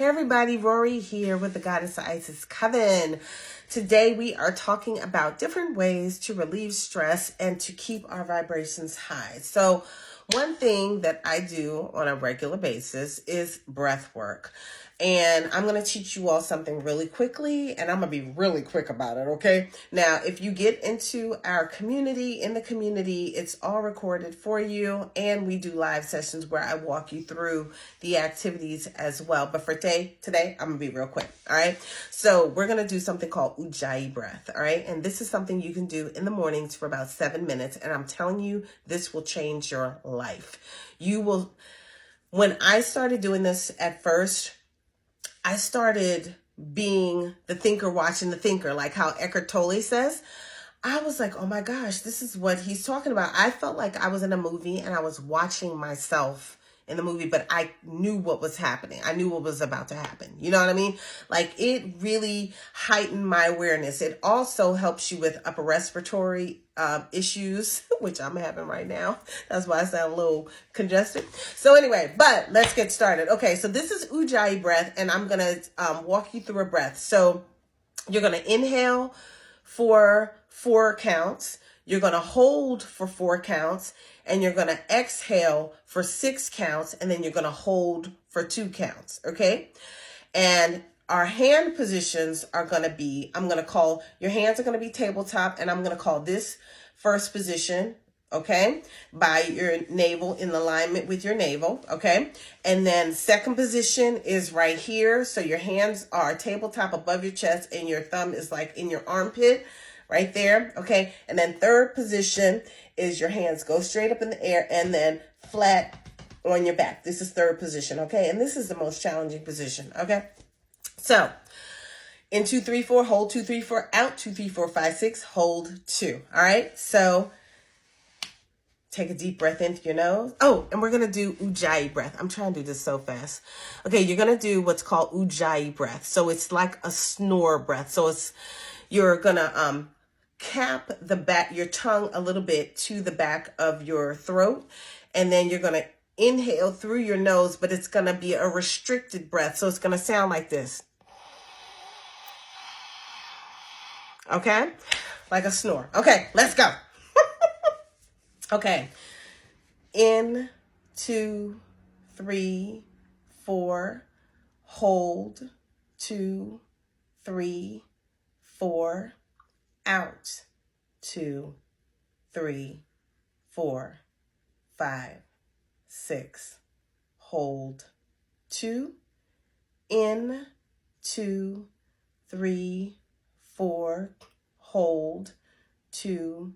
Hey everybody, Rorree here with the Goddess of Isis Coven. Today we are talking about different ways to relieve stress and to keep our vibrations high. So one thing that I do on a regular basis is breath work. And I'm going to teach you all something really quickly, and I'm going to be really quick about it, okay? Now, if you get into our community, in the community, it's all recorded for you, and we do live sessions where I walk you through the activities as well. But for today, I'm going to be real quick, all right? So we're going to do something called Ujjayi breath, all right? And this is something you can do in the mornings for about 7 minutes, and I'm telling you, this will change your life. When I started doing this at first, I started being the thinker watching the thinker, like how Eckhart Tolle says. I was like, oh my gosh, this is what he's talking about. I felt like I was in a movie and I was watching myself in the movie, but I knew what was happening. I knew what was about to happen. You know what I mean? Like, it really heightened my awareness. It also helps you with upper respiratory issues, which I'm having right now. That's why I sound a little congested. So anyway, but let's get started. Okay, so this is Ujjayi breath, and I'm going to walk you through a breath. So you're going to inhale for 4 counts. You're going to hold for 4 counts, and you're going to exhale for 6 counts, and then you're going to hold for 2 counts, okay? And our hand positions are going to be, I'm going to call, your hands are going to be tabletop, and I'm going to call this first position, okay, by your navel, in alignment with your navel, okay? And then second position is right here. So your hands are tabletop above your chest, and your thumb is like in your armpit, right there, okay? And then third position is your hands go straight up in the air and then flat on your back. This is third position, okay? And this is the most challenging position, okay? So in 2, 3, 4, hold 2, 3, 4, out 2, 3, 4, 5, 6, hold 2. All right. So take a deep breath into your nose. Oh, and we're going to do Ujjayi breath. I'm trying to do this so fast. Okay, you're going to do what's called Ujjayi breath. So it's like a snore breath. So you're going to cap the back, your tongue a little bit to the back of your throat. And then you're going to inhale through your nose, but it's going to be a restricted breath. So it's going to sound like this. Okay? Like a snore. Okay, let's go. Okay. In, 2, 3, 4. Hold. 2, 3, 4. Out. 2, 3, 4, 5, 6. Hold. 2. In. 2, 3, 4. Hold. 2,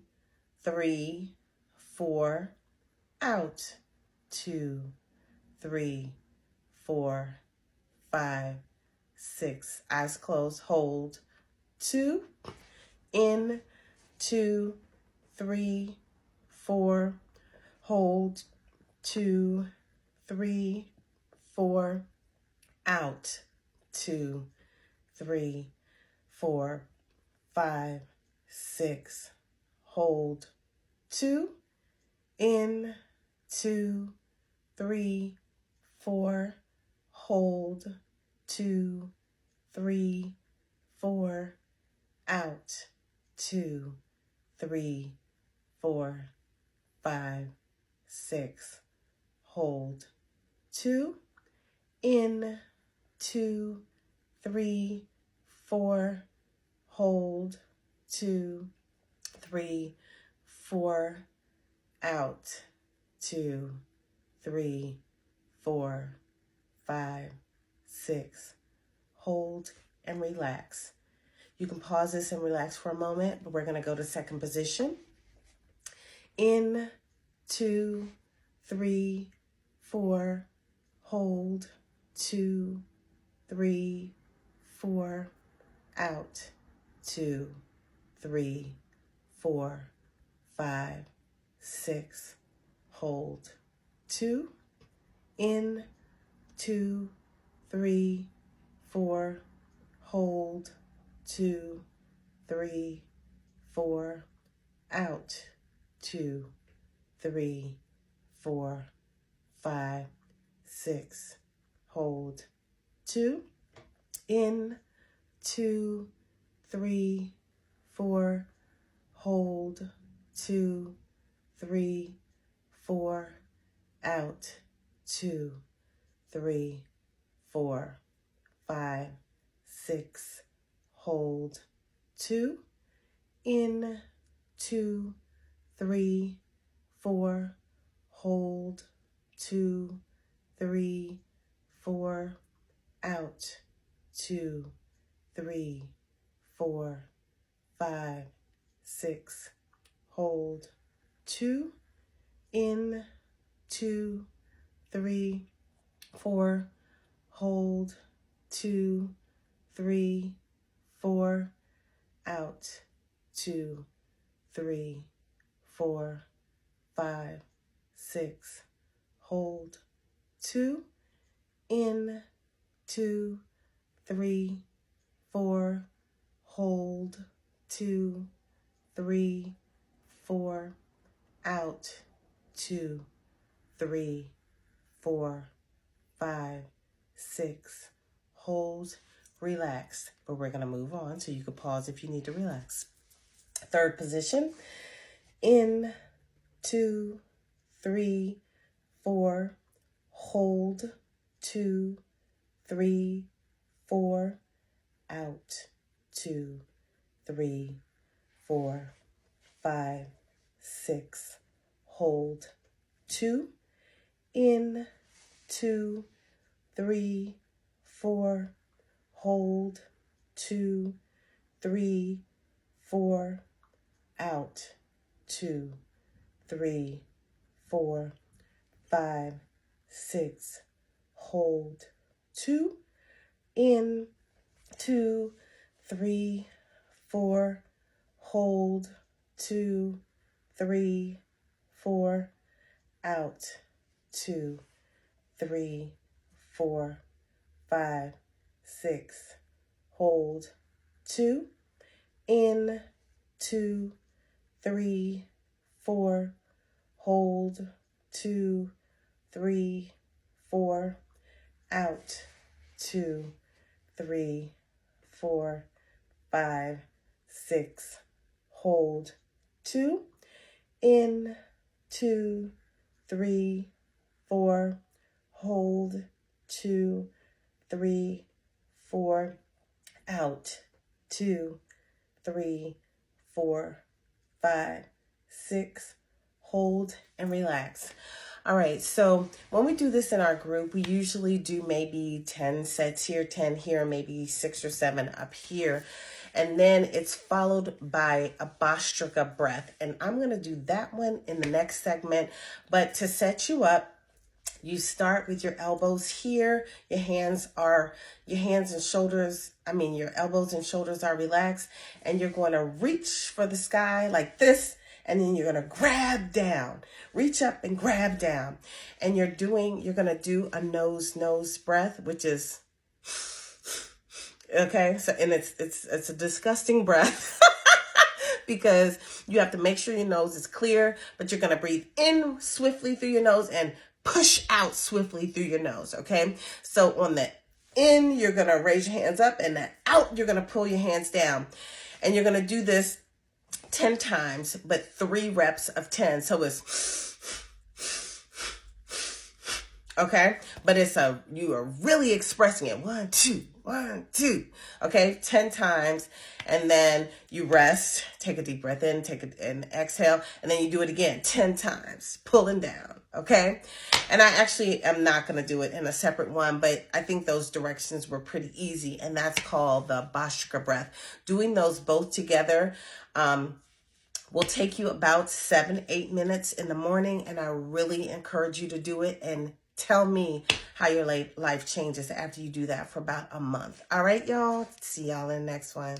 3, 4. Out. 2, 3, 4, 5, 6. Eyes closed. Hold. 2. In. 2, 3, 4. Hold. 2, 3, 4. Out. 2, 3, 4, 5, 6. Hold. 2. In. 2, 3, 4. Hold. 2, 3, 4. Out. 2, 3, 4, 5, 6. Hold. 2. In. 2, 3, 4. Hold. 2, 3, 4. Out. 2, 3, 4, 5, 6. Hold and relax. You can pause this and relax for a moment, but we're going to go to second position. In. 2, 3, 4. Hold. 2, 3, 4. Out. 2, 3, 4, 5, 6. Hold. 2. In. 2, 3, 4. Hold. 2, 3, 4. Out. 2, 3, 4, 5, 6. Hold. 2. In, 2, 3, 4. Hold, 2, 3, 4. Out, 2, 3, 4, 5, 6. Hold, 2. In, 2, 3, 4. Hold, 2, 3, 4. Out, 2, 3, 4, 5, 6. Hold, 2. In, 2, 3, 4. Hold, 2, 3, 4. Out, 2, 3, 4, 5, 6. Hold, 2. In, 2, 3, 4. Hold, 2, 3, 4. Out, 2, 3, 4, 5, 6. Hold, relax. But we're going to move on, so you can pause if you need to relax. Third position. In, 2, 3, 4. Hold, 2, 3, 4. Out, 2, 3, 4, 5, 6. Hold, 2. In, 2, 3, 4. Hold, 2, 3, 4. Out, 2, 3, 4, 5, 6. Hold, 2. In, 2, 3, 4. Hold, 2, 3, 4. Out, 2, 3, 4, 5, 6. Hold, 2. In, 2, 3, 4. Hold, 2, 3, 4. Out, 2, 3, 4, 5, 6. Hold, 2. In, 2, 3, 4. Hold, 2, 3, 4. Out, 2, 3, 4, 5, 6. Hold and relax. All right, so when we do this in our group, we usually do maybe 10 sets here, 10 here, maybe 6 or 7 up here. And then it's followed by a Bhastrika breath. And I'm going to do that one in the next segment. But to set you up, you start with your elbows here. Your hands and shoulders, your elbows and shoulders are relaxed. And you're going to reach for the sky like this. And then you're going to grab down, reach up and grab down. And you're going to do a nose breath, which is, okay. So, and it's a disgusting breath because you have to make sure your nose is clear, but you're going to breathe in swiftly through your nose and push out swiftly through your nose. Okay. So on the in, you're going to raise your hands up, and the out, you're going to pull your hands down, and you're going to do this 10 times, but 3 reps of 10. So it's, okay, but you are really expressing it. 1, 2, 1, 2. Okay, 10 times, and then you rest. Take a deep breath in, and exhale, and then you do it again 10 times, pulling down. Okay, and I actually am not going to do it in a separate one, but I think those directions were pretty easy, and that's called the Bhastrika breath. Doing those both together will take you about 7-8 minutes in the morning, and I really encourage you to do it and tell me how your life changes after you do that for about a month. All right, y'all. See y'all in the next one.